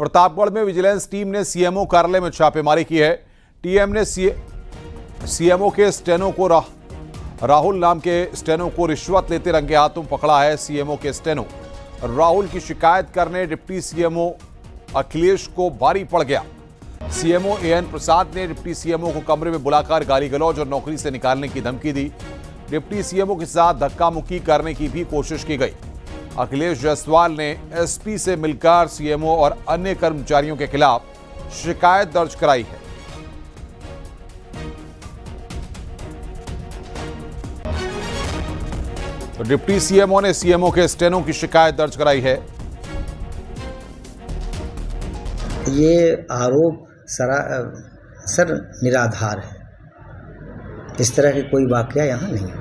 प्रतापगढ़ में vigilance team ने CMO कार्यालय में छापेमारी की है। टीएम ने सीएमओ के स्टेनो को राहुल नाम के स्टेनो को रिश्वत लेते रंगे हाथों पकड़ा है। सीएमओ के स्टेनो राहुल की शिकायत करने डिप्टी सीएमओ अखिलेश को भारी पड़ गया। सीएमओ एएन प्रसाद ने डिप्टी सीएमओ को कमरे में बुलाकर गाली गलौज और नौकरी से निकालने की धमकी दी। डिप्टी सीएमओ के साथ धक्का मुक्की करने की भी कोशिश की गई। अखिलेश जायसवाल ने एसपी से मिलकर सीएमओ और अन्य कर्मचारियों के खिलाफ शिकायत दर्ज कराई है। तो डिप्टी सीएमओ ने सीएमओ के स्टेनो की शिकायत दर्ज कराई है। ये आरोप सर निराधार है। इस तरह की कोई वाकया यहाँ नहीं हुई है।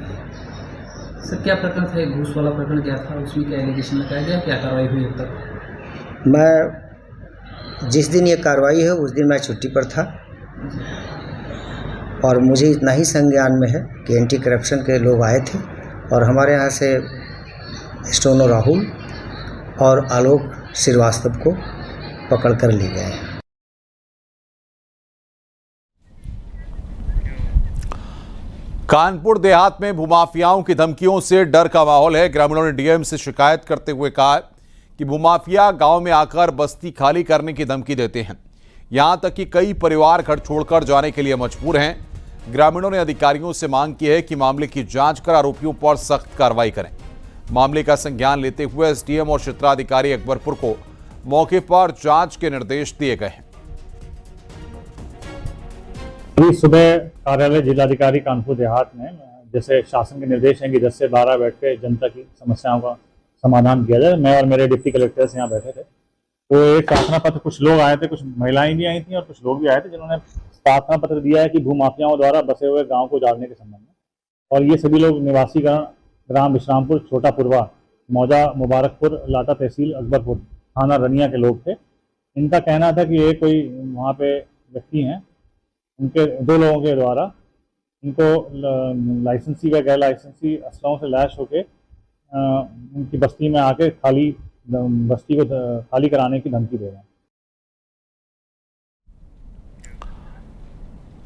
सर क्या प्रकरण था? घूस वाला प्रकरण क्या था? उसमें क्या एलिगेशन लगाया गया? क्या कार्रवाई हुई अब तक? मैं जिस दिन ये कार्रवाई है उस दिन मैं छुट्टी पर था और मुझे इतना ही संज्ञान में है कि एंटी करप्शन के लोग आए थे और हमारे यहाँ से स्टेनो राहुल और आलोक श्रीवास्तव को पकड़ कर ले गए हैं। कानपुर देहात में भूमाफियाओं की धमकियों से डर का माहौल है। ग्रामीणों ने डीएम से शिकायत करते हुए कहा कि भूमाफिया गांव में आकर बस्ती खाली करने की धमकी देते हैं। यहां तक कि कई परिवार घर छोड़कर जाने के लिए मजबूर हैं। ग्रामीणों ने अधिकारियों से मांग की है कि मामले की जांच कर आरोपियों पर सख्त कार्रवाई करें। मामले का संज्ञान लेते हुए एसडीएम और क्षेत्राधिकारी अकबरपुर को मौके पर जांच के निर्देश दिए गए हैं। अभी सुबह कार्यालय जिलाधिकारी कानपुर देहात में जैसे शासन के निर्देश हैं कि 10 से 12 बैठ के जनता की समस्याओं का समाधान किया जाए। मैं और मेरे डिप्टी कलेक्टर्स यहाँ बैठे थे। तो एक प्रार्थना पत्र, कुछ लोग आए थे, कुछ महिलाएं भी आई थी और कुछ लोग भी आए थे जिन्होंने प्रार्थना पत्र दिया है कि भूमाफियाओं द्वारा बसे हुए गाँव को उजाड़ने के संबंध में। और ये सभी लोग निवासी ग्राम विश्रामपुर, छोटा पुरवा, मौजा, मुबारकपुर, लाटा तहसील, अकबरपुर, थाना रनिया के लोग थे। इनका कहना था कि ये कोई वहाँ पे व्यक्ति हैं, उनके 2 लोगों के द्वारा इनको लाइसेंसी व गैर लाइसेंसी असलाओं से लैश होकर उनकी बस्ती में आके बस्ती को खाली कराने की धमकी दे रहे हैं।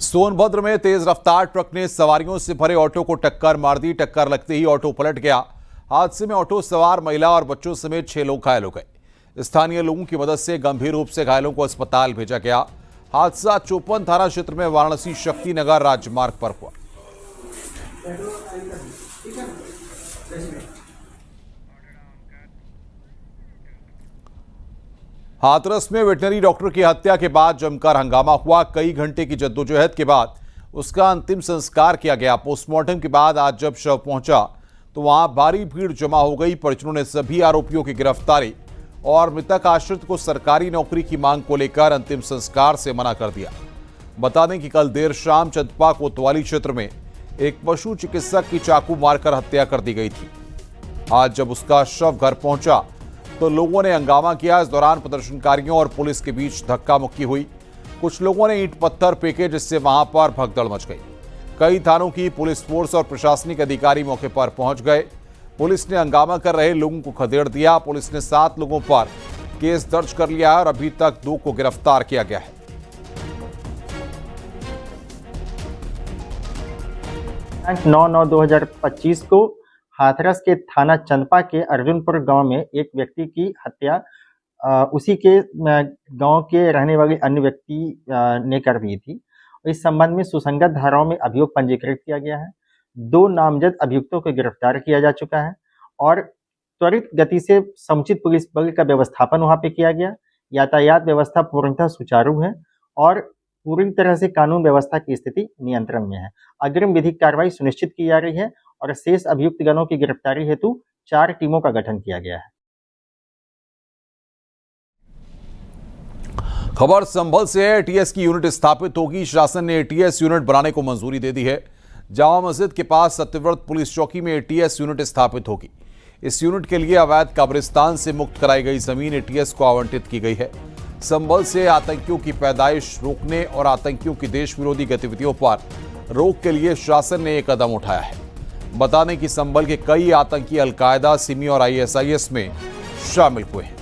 सोनभद्र में तेज रफ्तार ट्रक ने सवारियों से भरे ऑटो को टक्कर मार दी। टक्कर लगते ही ऑटो पलट गया। हादसे में ऑटो सवार महिला और बच्चों समेत 6 लोग घायल हो गए। स्थानीय लोगों की मदद से गंभीर रूप से घायलों को अस्पताल भेजा गया। हादसा चौपन थाना क्षेत्र में वाराणसी शक्तिनगर राजमार्ग पर हुआ। हाथरस में वेटनरी डॉक्टर की हत्या के बाद जमकर हंगामा हुआ। कई घंटे की जद्दोजहद के बाद उसका अंतिम संस्कार किया गया। पोस्टमार्टम के बाद आज जब शव पहुंचा तो वहां भारी भीड़ जमा हो गई। परिजनों ने सभी आरोपियों की गिरफ्तारी और मृतक आश्रित को सरकारी नौकरी की मांग को लेकर अंतिम संस्कार से मना कर दिया। बता दें कि कल देर शाम चंदपा कोतवाली क्षेत्र में एक पशु चिकित्सक की चाकू मारकर हत्या कर दी गई थी। आज जब उसका शव घर पहुंचा तो लोगों ने हंगामा किया। इस दौरान प्रदर्शनकारियों और पुलिस के बीच धक्का मुक्की हुई। कुछ लोगों ने ईंट पत्थर फेंके जिससे वहां पर भगदड़ मच गई। कई थानों की पुलिस फोर्स और प्रशासनिक अधिकारी मौके पर पहुंच गए। पुलिस ने हंगामा कर रहे लोगों को खदेड़ दिया। पुलिस ने 7 लोगों पर केस दर्ज कर लिया है और अभी तक 2 को गिरफ्तार किया गया है। दिनांक 9/9/2025 को हाथरस के थाना चंदपा के अर्जुनपुर गांव में एक व्यक्ति की हत्या उसी के गांव के रहने वाले अन्य व्यक्ति ने कर दी थी। इस संबंध में सुसंगत धाराओं में अभियोग पंजीकृत किया गया है। 2 नामजद अभियुक्तों को गिरफ्तार किया जा चुका है और त्वरित गति से समुचित पुलिस बल का व्यवस्थापन वहां पे किया गया। यातायात व्यवस्था पूर्णतः सुचारू है और पूरी तरह से कानून व्यवस्था की स्थिति नियंत्रण में है। अग्रिम विधिक कार्रवाई सुनिश्चित की जा रही है और शेष अभियुक्त गणों की गिरफ्तारी हेतु 4 टीमों का गठन किया गया है। खबर संभल से है। एटीएस की यूनिट स्थापित होगी। शासन ने एटीएस यूनिट बनाने को मंजूरी दे दी है। जामा मस्जिद के पास सत्यव्रत पुलिस चौकी में एटीएस यूनिट स्थापित होगी। इस यूनिट के लिए अवैध कब्रिस्तान से मुक्त कराई गई जमीन एटीएस को आवंटित की गई है। संभल से आतंकियों की पैदाइश रोकने और आतंकियों की देश विरोधी गतिविधियों पर रोक के लिए शासन ने एक कदम उठाया है। बता दें कि संभल के कई आतंकी अलकायदा, सिमी और आईएसआईएस में शामिल हुए हैं।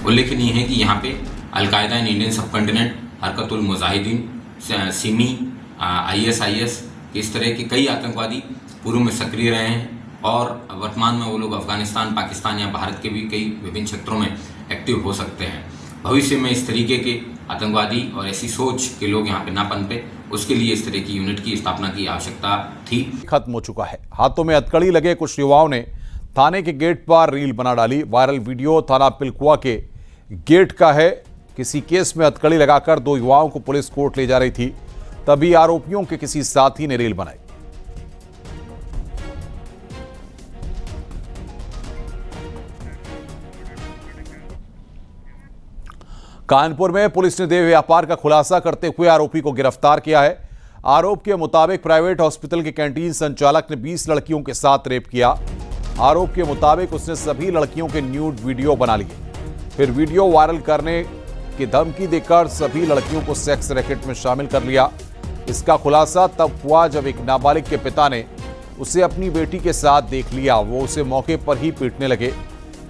उल्लेखनीय है कि यहाँ पे अलकायदा इन इंडियन सब कॉन्टिनेंट, हरकतुल मुजाहिदीन, सिमी, ISIS इस तरह के कई आतंकवादी पूर्व में सक्रिय रहे हैं और वर्तमान में वो लोग अफगानिस्तान, पाकिस्तान या भारत के भी कई विभिन्न क्षेत्रों में एक्टिव हो सकते हैं। भविष्य में इस तरीके के आतंकवादी और ऐसी सोच के लोग यहाँ पे ना पनपे, उसके लिए इस तरह की यूनिट की स्थापना की आवश्यकता थी। खत्म हो चुका है। हाथों में हथकड़ी लगे कुछ युवाओं ने थाने के गेट पर रील बना डाली। वायरल वीडियो थाना पिलकुआ के गेट का है। किसी केस में हथकड़ी लगाकर 2 युवाओं को पुलिस कोर्ट ले जा रही थी, तभी आरोपियों के किसी साथी ने रील बनाई। कानपुर में पुलिस ने देह व्यापार का खुलासा करते हुए आरोपी को गिरफ्तार किया है। आरोप के मुताबिक प्राइवेट हॉस्पिटल के कैंटीन संचालक ने 20 लड़कियों के साथ रेप किया। आरोप के मुताबिक उसने सभी लड़कियों के न्यूड वीडियो बना लिए, फिर वीडियो वायरल करने की धमकी देकर सभी लड़कियों को सेक्स रैकेट में शामिल कर लिया। इसका खुलासा तब हुआ जब एक नाबालिग के पिता ने उसे अपनी बेटी के साथ देख लिया। वो उसे मौके पर ही पीटने लगे।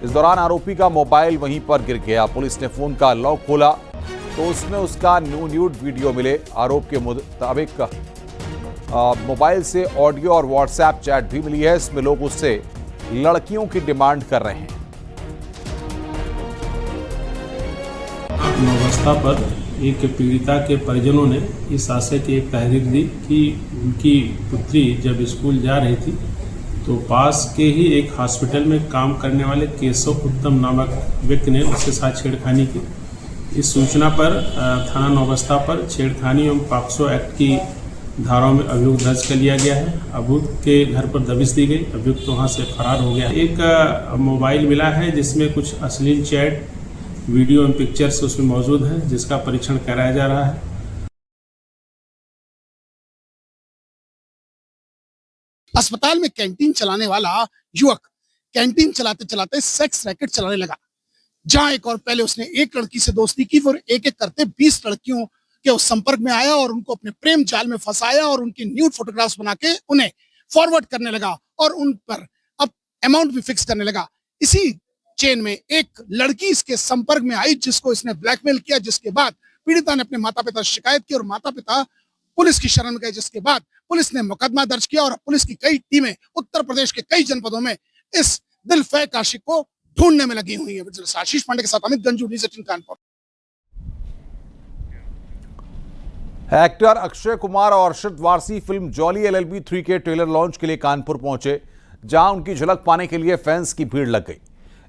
इस दौरान आरोपी का मोबाइल वहीं पर गिर गया। पुलिस ने फोन का लॉक खोला तो उसमें उसका न्यूड वीडियो मिले। आरोप के मुताबिक मोबाइल से ऑडियो और व्हाट्सएप चैट भी मिली है। इसमें लोग उससे लड़कियों की डिमांड कर रहे हैं। अवस्था पर एक पीड़िता के परिजनों ने इस आशय की एक तहरीर दी कि उनकी पुत्री जब स्कूल जा रही थी तो पास के ही एक हॉस्पिटल में काम करने वाले केशव उत्तम नामक व्यक्ति ने उसके साथ छेड़खानी की। इस सूचना पर थाना नौबस्ता पर छेड़खानी एवं पॉक्सो एक्ट की धाराओं में अभियोग दर्ज कर लिया गया है। अभियुक्त के घर पर दबिश दी गई। अभियुक्त वहां से फरार हो गया। एक मोबाइल मिला है जिसमें कुछ अश्लील चैट, वीडियो एवं पिक्चर्स उसमें मौजूद हैं, जिसका परीक्षण कराया जा रहा है। अस्पताल में कैंटीन चलाने वाला युवक कैंटीन चलाते चलाते सेक्स रैकेट चलाने लगा। जहां एक और पहले उसने एक लड़की से दोस्ती की, फिर एक एक करते 20 लड़कियों के उस संपर्क में आया और उनको अपने प्रेम जाल में फंसाया और उनकी न्यूड फोटोग्राफ्स बना के उन्हें फॉरवर्ड करने लगा और उन पर अब अमाउंट भी फिक्स करने लगा। इसी चेन में एक लड़की इसके संपर्क में आई जिसको इसने ब्लैकमेल किया, जिसके बाद पीड़िता ने अपने माता पिता से शिकायत की और माता पिता पुलिस की शरण में गए, जिसके बाद पुलिस ने मुकदमा दर्ज किया और पुलिस की कई टीमें उत्तर प्रदेश के कई जनपदों में इस दिलफेक आशिक को ढूंढने में लगी हुई है। आशीष पांडे के साथ अमित गंजू, न्यूज़ 18 कानपुर। एक्टर अक्षय कुमार और Arshad Warsi film jolly LLB 3 के ट्रेलर लॉन्च के लिए कानपुर पहुंचे, जहां उनकी झलक पाने के लिए फैंस की भीड़ लग गई।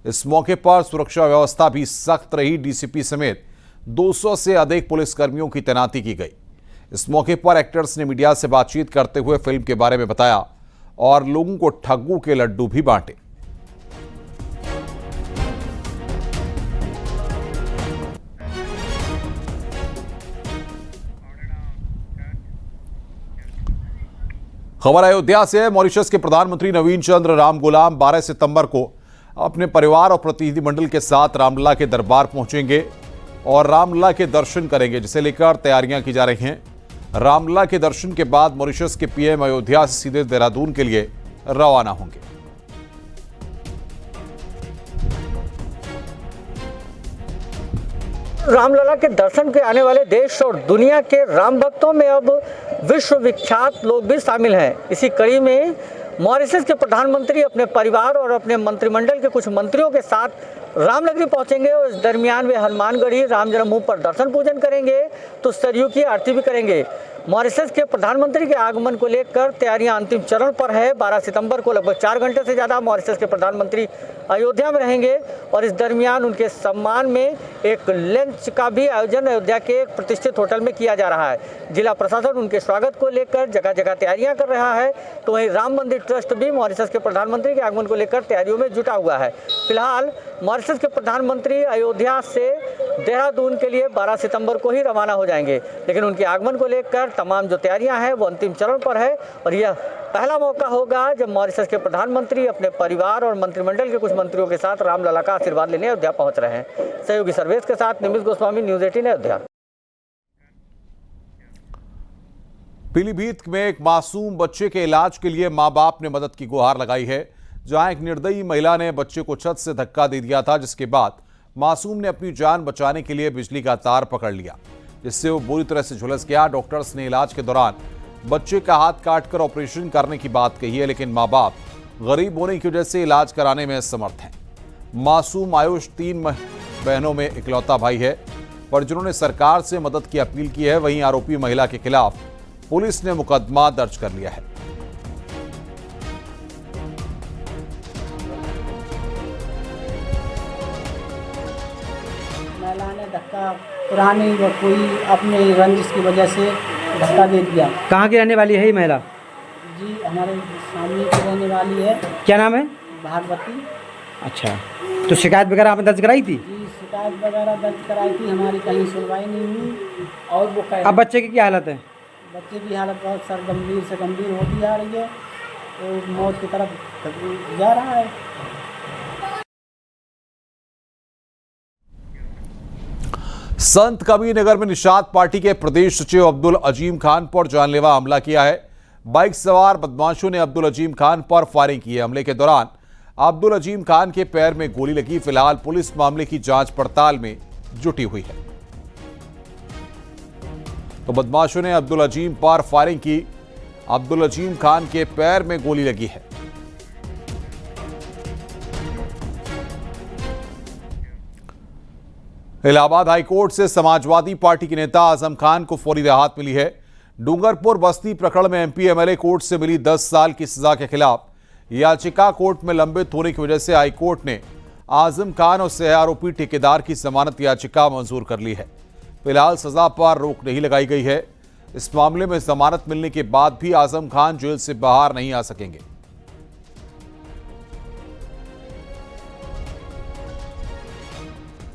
इस मौके पर सुरक्षा व्यवस्था भी सख्त रही। DCP समेत 200 से अधिक पुलिसकर्मियों की तैनाती की गई। इस मौके पर एक्टर्स ने मीडिया से बातचीत करते हुए फिल्म के बारे में बताया और लोगों को ठग्गू के लड्डू भी बांटे। खबर अयोध्या से है। मॉरिशस के प्रधानमंत्री नवीन चंद्र रामगुलाम 12 सितंबर को अपने परिवार और प्रतिनिधिमंडल के साथ रामलला के दरबार पहुंचेंगे और रामलला के दर्शन करेंगे, जिसे लेकर तैयारियां की जा रही हैं। रामलला के दर्शन के बाद मॉरिशस के PM अयोध्या से सीधे देहरादून के लिए रवाना होंगे। रामलला के दर्शन के आने वाले देश और दुनिया के राम भक्तों में अब विश्व विख्यात लोग भी शामिल हैं। इसी कड़ी में मॉरिशस के प्रधानमंत्री अपने परिवार और अपने मंत्रिमंडल के कुछ मंत्रियों के साथ रामनगरी पहुंचेंगे और इस दरमियान वे हनुमानगढ़ी राम जन्मभूमि पर दर्शन पूजन करेंगे तो सरयू की आरती भी करेंगे। मॉरिशस के प्रधानमंत्री के आगमन को लेकर तैयारियां अंतिम चरण पर है। 12 सितंबर को लगभग 4 घंटे से ज़्यादा मॉरिशस के प्रधानमंत्री अयोध्या में रहेंगे और इस दरमियान उनके सम्मान में एक लंच का भी आयोजन अयोध्या के एक प्रतिष्ठित होटल में किया जा रहा है। जिला प्रशासन उनके स्वागत को लेकर जगह जगह तैयारियां कर रहा है, तो वहीं राम मंदिर ट्रस्ट भी मॉरिशस के प्रधानमंत्री के आगमन को लेकर तैयारियों में जुटा हुआ है। फिलहाल मॉरिशस के प्रधानमंत्री अयोध्या से देहरादून के लिए 12 सितंबर को ही रवाना हो जाएंगे, लेकिन उनके आगमन को लेकर तमाम जो तैयारियां हैं वो अंतिम चरण पर है और यह पहला मौका होगा जब मॉरिशस के प्रधानमंत्री अपने परिवार और मंत्रिमंडल के कुछ मंत्रियों के साथ रामलला का आशीर्वाद लेने अयोध्या पहुंच रहे हैं। सहयोगी सर्वेश के साथ निमिष गोस्वामी, न्यूज़ 18 अयोध्या। पीलीभीत में एक मासूम बच्चे के इलाज के लिए मां बाप ने मदद की गुहार लगाई है, जहां एक निर्दयी महिला ने बच्चे को छत से धक्का दे दिया था, जिसके बाद मासूम ने अपनी जान बचाने के लिए बिजली का तार पकड़ लिया, जिससे वो बुरी तरह से झुलस गया। डॉक्टर्स ने इलाज के दौरान बच्चे का हाथ काटकर ऑपरेशन करने की बात कही है, लेकिन मां बाप गरीब होने की वजह से इलाज कराने में असमर्थ हैं। मासूम आयुष 3 बहनों में इकलौता भाई है। परिजनों ने सरकार से मदद की अपील की है। वहीं आरोपी महिला के खिलाफ पुलिस ने मुकदमा दर्ज कर लिया है। महिला ने धक्का पुरानी व कोई अपने रंजिश की वजह से धक्का दे दिया। कहाँ की रहने वाली है ये महिला? जी हमारे सामने की रहने वाली है। क्या नाम है? भागवती। अच्छा, तो शिकायत वगैरह आपने दर्ज कराई थी? जी शिकायत वगैरह दर्ज कराई थी, हमारी कहीं सुनवाई नहीं हुई। और वो अब बच्चे की क्या हालत है? बच्चे की हालत बहुत सर गंभीर से गंभीर होती जा रही है, तो मौत की तरफ जा रहा है। संत कबीरनगर में निषाद पार्टी के प्रदेश सचिव अब्दुल अजीम खान पर जानलेवा हमला किया है। बाइक सवार बदमाशों ने अब्दुल अजीम खान पर फायरिंग की है। हमले के दौरान अब्दुल अजीम खान के पैर में गोली लगी। फिलहाल पुलिस मामले की जांच पड़ताल में जुटी हुई है। तो बदमाशों ने अब्दुल अजीम पर फायरिंग की। अब्दुल अजीम खान के पैर में गोली लगी है। इलाहाबाद हाईकोर्ट से समाजवादी पार्टी के नेता आजम खान को फौरी राहत मिली है। डूंगरपुर बस्ती प्रकरण में एमपी एमएलए कोर्ट से मिली 10 साल की सजा के खिलाफ याचिका कोर्ट में लंबित होने की वजह से हाईकोर्ट ने आजम खान और सह आरोपी ठेकेदार की जमानत याचिका मंजूर कर ली है। फिलहाल सजा पर रोक नहीं लगाई गई है। इस मामले में जमानत मिलने के बाद भी आजम खान जेल से बाहर नहीं आ सकेंगे।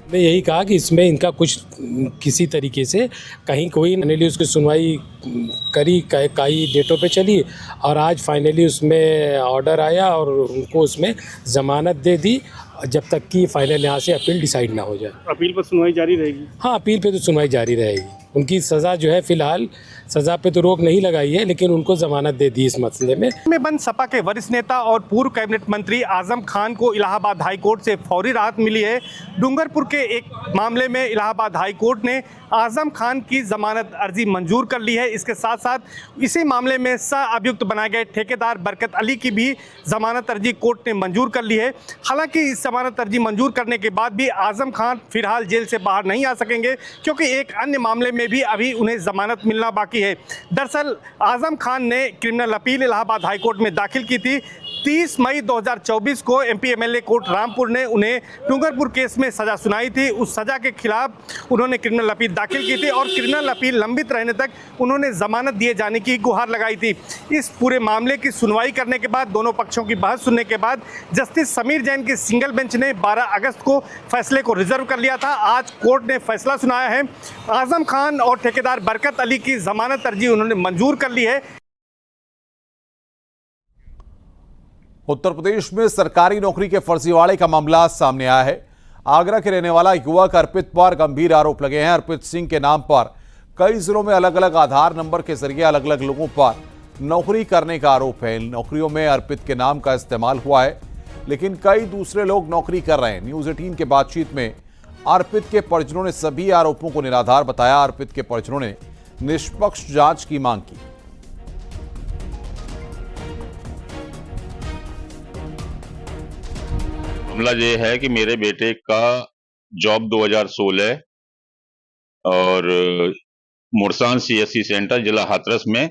मैं यही कहा कि इसमें इनका कुछ किसी तरीके से कहीं कोई फाइनली उसकी सुनवाई करी, कई डेटों पे चली और आज फाइनली उसमें ऑर्डर आया और उनको उसमें ज़मानत दे दी जब तक कि फाइनल यहाँ से अपील डिसाइड ना हो जाए। अपील पर सुनवाई जारी रहेगी? हाँ, अपील पे तो सुनवाई जारी रहेगी। उनकी सज़ा जो है फिलहाल सज़ा पे तो रोक नहीं लगाई है, लेकिन उनको जमानत दे दी इस मसले में। बंद सपा के वरिष्ठ नेता और पूर्व कैबिनेट मंत्री आजम खान को इलाहाबाद हाई कोर्ट से फौरी राहत मिली है। डूंगरपुर के एक मामले में इलाहाबाद हाई कोर्ट ने आजम खान की जमानत अर्जी मंजूर कर ली है। इसके साथ साथ इसी मामले में सह अभियुक्त बनाए गए ठेकेदार बरकत अली की भी जमानत अर्जी कोर्ट ने मंजूर कर ली है। हालांकि इस जमानत अर्जी मंजूर करने के बाद भी आजम खान फिलहाल जेल से बाहर नहीं आ सकेंगे, क्योंकि एक अन्य मामले में भी अभी उन्हें जमानत मिलना बाकी है। दरअसल आजम खान ने क्रिमिनल अपील इलाहाबाद हाईकोर्ट में दाखिल की थी। 30 मई 2024 को एमपी एमएलए कोर्ट रामपुर ने उन्हें डूंगरपुर केस में सजा सुनाई थी। उस सजा के खिलाफ उन्होंने क्रिमिनल अपील दाखिल की थी और क्रिमिनल अपील लंबित रहने तक उन्होंने जमानत दिए जाने की गुहार लगाई थी। इस पूरे मामले की सुनवाई करने के बाद, दोनों पक्षों की बहस सुनने के बाद जस्टिस समीर जैन की सिंगल बेंच ने 12 अगस्त को फैसले को रिजर्व कर लिया था। आज कोर्ट ने फैसला सुनाया है। आजम खान और ठेकेदार बरकत अली की जमानत अर्जी उन्होंने मंजूर कर ली है। उत्तर प्रदेश में सरकारी नौकरी के फर्जीवाड़े का मामला सामने आया है। आगरा के रहने वाला युवक अर्पित पर गंभीर आरोप लगे हैं। अर्पित सिंह के नाम पर कई जिलों में अलग अलग आधार नंबर के जरिए अलग अलग लोगों पर नौकरी करने का आरोप है। इन नौकरियों में अर्पित के नाम का इस्तेमाल हुआ है, लेकिन कई दूसरे लोग नौकरी कर रहे हैं। न्यूज 18 के बातचीत में अर्पित के परिजनों ने सभी आरोपों को निराधार बताया। अर्पित के परिजनों ने निष्पक्ष जांच की मांग की। मामला ये है कि मेरे बेटे का जॉब 2016 और मुरसान सीएससी सेंटर जिला हाथरस में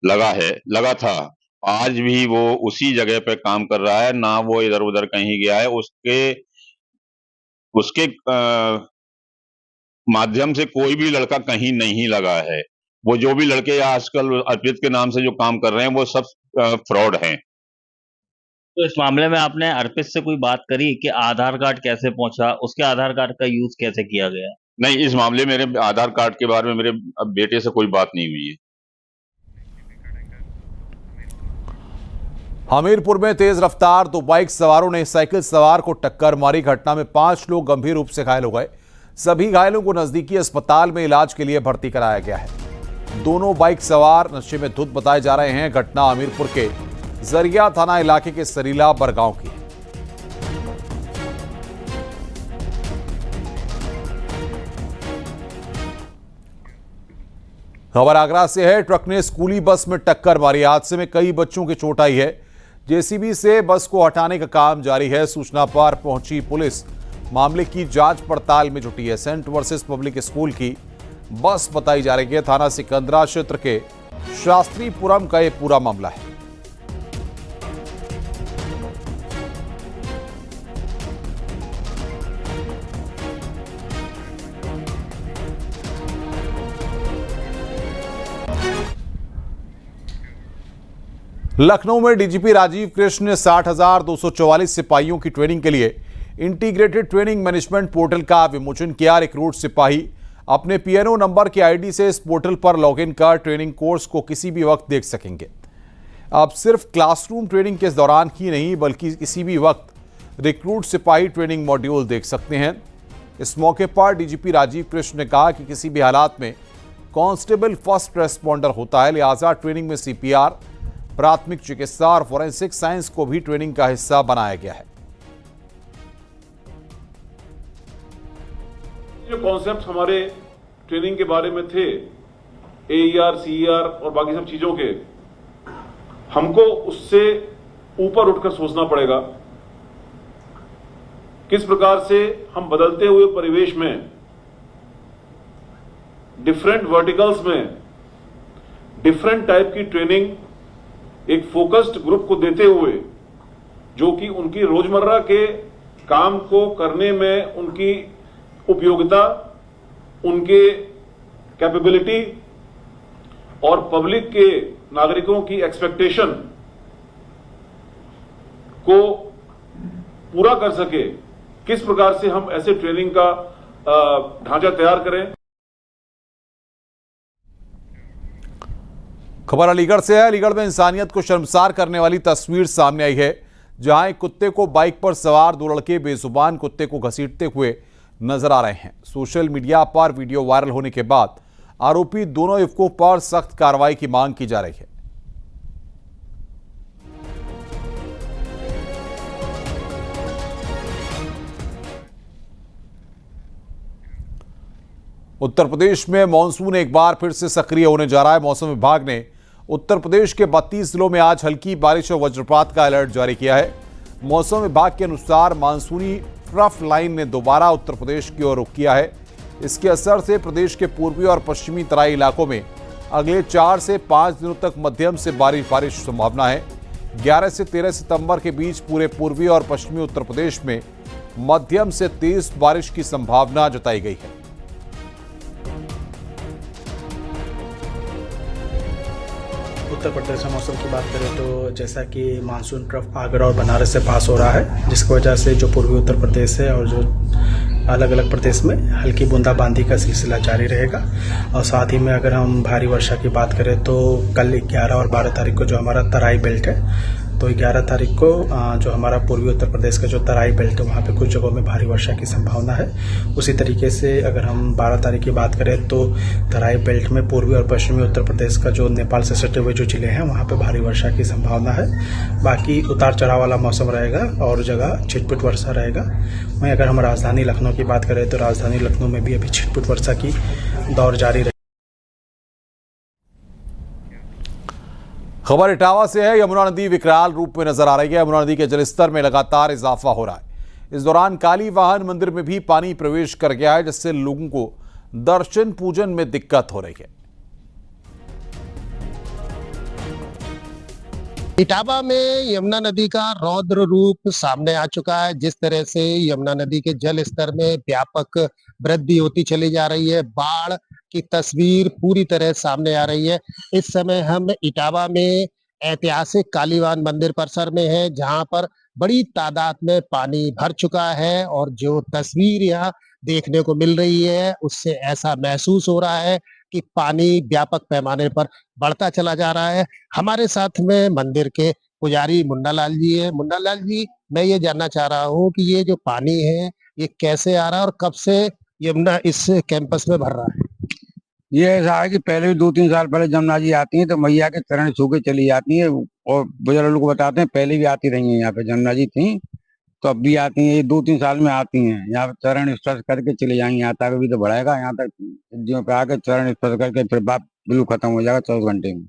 लगा था। आज भी वो उसी जगह पे काम कर रहा है, ना वो इधर उधर कहीं गया है। उसके माध्यम से कोई भी लड़का कहीं नहीं लगा है। वो जो भी लड़के आजकल अर्पित के नाम से जो काम कर रहे हैं वो सब फ्रॉड हैं। तो इस मामले में आपने अर्पित से कोई बात करी कि आधार कार्ड कैसे पहुंचा, उसके आधार कार्ड का यूज कैसे किया गया? नहीं, इस मामले में मेरे आधार कार्ड के बारे में मेरे बेटे से कोई बात नहीं हुई है। हमीरपुर में तेज रफ्तार 2 बाइक सवारों ने साइकिल सवार को टक्कर मारी। घटना में 5 लोग गंभीर रूप से घायल हो गए। सभी घायलों को नजदीकी अस्पताल में इलाज के लिए भर्ती कराया गया है। दोनों बाइक सवार नशे में धुत बताए जा रहे हैं। घटना हमीरपुर के जरिया थाना इलाके के सरीला बरगांव की। खबर आगरा से है। ट्रक ने स्कूली बस में टक्कर मारी। हादसे में कई बच्चों की चोट आई है। जेसीबी से बस को हटाने का काम जारी है। सूचना पर पहुंची पुलिस मामले की जांच पड़ताल में जुटी है। सेंट वर्सेस पब्लिक स्कूल की बस बताई जा रही है। थाना सिकंदरा क्षेत्र के शास्त्रीपुरम का यह पूरा मामला है। लखनऊ में डीजीपी राजीव कृष्ण ने 60,244 सिपाहियों की ट्रेनिंग के लिए इंटीग्रेटेड ट्रेनिंग मैनेजमेंट पोर्टल का विमोचन किया। रिक्रूट सिपाही अपने पीएनओ नंबर की आईडी से इस पोर्टल पर लॉगिन कर ट्रेनिंग कोर्स को किसी भी वक्त देख सकेंगे। अब सिर्फ क्लासरूम ट्रेनिंग के दौरान ही नहीं बल्कि किसी भी वक्त रिक्रूट सिपाही ट्रेनिंग मॉड्यूल देख सकते हैं। इस मौके पर डीजीपी राजीव कृष्ण ने कहा कि किसी भी हालात में कांस्टेबल फर्स्ट रेस्पॉन्डर होता है, लिहाजा ट्रेनिंग में सीपीआर, प्राथमिक चिकित्सा और फोरेंसिक साइंस को भी ट्रेनिंग का हिस्सा बनाया गया है। जो कॉन्सेप्ट हमारे ट्रेनिंग के बारे में थे, एईआर, सीईआर और बाकी सब चीजों के, हमको उससे ऊपर उठकर सोचना पड़ेगा। किस प्रकार से हम बदलते हुए परिवेश में, डिफरेंट वर्टिकल्स में डिफरेंट टाइप की ट्रेनिंग एक फोकस्ड ग्रुप को देते हुए, जो कि उनकी रोजमर्रा के काम को करने में उनकी उपयोगिता, उनके कैपेबिलिटी और पब्लिक के नागरिकों की एक्सपेक्टेशन को पूरा कर सके, किस प्रकार से हम ऐसे ट्रेनिंग का ढांचा तैयार करें। खबर अलीगढ़ से है। अलीगढ़ में इंसानियत को शर्मसार करने वाली तस्वीर सामने आई है, जहां एक कुत्ते को बाइक पर सवार दो लड़के बेजुबान कुत्ते को घसीटते हुए नजर आ रहे हैं। सोशल मीडिया पर वीडियो वायरल होने के बाद आरोपी दोनों युवकों पर सख्त कार्रवाई की मांग की जा रही है। उत्तर प्रदेश में मानसून एक बार फिर से सक्रिय होने जा रहा है। मौसम विभाग ने उत्तर प्रदेश के 32 जिलों में आज हल्की बारिश और वज्रपात का अलर्ट जारी किया है। मौसम विभाग के अनुसार मानसूनी ट्रफ लाइन ने दोबारा उत्तर प्रदेश की ओर रुख किया है। इसके असर से प्रदेश के पूर्वी और पश्चिमी तराई इलाकों में अगले 4 से 5 दिनों तक मध्यम से बारिश की संभावना है। 11 से 13 सितंबर के बीच पूरे पूर्वी और पश्चिमी उत्तर प्रदेश में मध्यम से तेज बारिश की संभावना जताई गई है। उत्तर प्रदेश में मौसम की बात करें तो जैसा कि मानसून ट्रफ आगरा और बनारस से पास हो रहा है, जिसकी वजह से जो पूर्वी उत्तर प्रदेश है और जो अलग अलग प्रदेश में हल्की बूंदाबांदी का सिलसिला जारी रहेगा। और साथ ही में अगर हम भारी वर्षा की बात करें तो कल 11 और 12 तारीख को जो हमारा तराई बेल्ट है, तो 11 तारीख को जो हमारा पूर्वी उत्तर प्रदेश का जो तराई बेल्ट है वहाँ पे कुछ जगहों में भारी वर्षा की संभावना है। उसी तरीके से अगर हम 12 तारीख की बात करें तो तराई बेल्ट में पूर्वी और पश्चिमी उत्तर प्रदेश का जो नेपाल से सटे हुए जो जिले हैं वहाँ पे भारी वर्षा की संभावना है। बाकी उतार चढ़ाव वाला मौसम रहेगा और जगह छिटपुट वर्षा रहेगा। वहीं अगर हम राजधानी लखनऊ की बात करें तो राजधानी लखनऊ में भी अभी छिटपुट वर्षा की दौर जारी रहेगी। खबर इटावा से है। यमुना नदी विकराल रूप में नजर आ रही है। यमुना नदी के जलस्तर में लगातार इजाफा हो रहा है। इस दौरान काली वाहन मंदिर में भी पानी प्रवेश कर गया है, जिससे लोगों को दर्शन पूजन में दिक्कत हो रही है। इटावा में यमुना नदी का रौद्र रूप सामने आ चुका है। जिस तरह से यमुना नदी के जल स्तर में व्यापक वृद्धि होती चली जा रही है, बाढ़ की तस्वीर पूरी तरह सामने आ रही है। इस समय हम इटावा में ऐतिहासिक कालीवान मंदिर परिसर में है, जहां पर बड़ी तादाद में पानी भर चुका है और जो तस्वीर यहाँ देखने को मिल रही है उससे ऐसा महसूस हो रहा है कि पानी व्यापक पैमाने पर बढ़ता चला जा रहा है। हमारे साथ में मंदिर के पुजारी मुन्ना लाल जी है। मुन्ना लाल जी, मैं ये जानना चाह रहा हूँ कि ये जो पानी है ये कैसे आ रहा है और कब से यमुना इस कैंपस में भर रहा है? ये ऐसा है कि पहले भी 2-3 साल पहले जमुना जी आती हैं तो मैया के चरण छू के चली जाती है, और बुजुर्ग लोग बताते हैं पहले भी आती रही हैं यहाँ पे, जमुना जी थी तो अब भी आती हैं। ये 2-3 साल में आती हैं, यहाँ पे चरण स्पर्श करके चले जाएंगे। यहाँ तक अभी तो बढ़ाएगा, यहाँ तक सिद्धियों पे आके चरण स्पर्श करके फिर बिल्कुल खत्म हो जाएगा 24 घंटे में।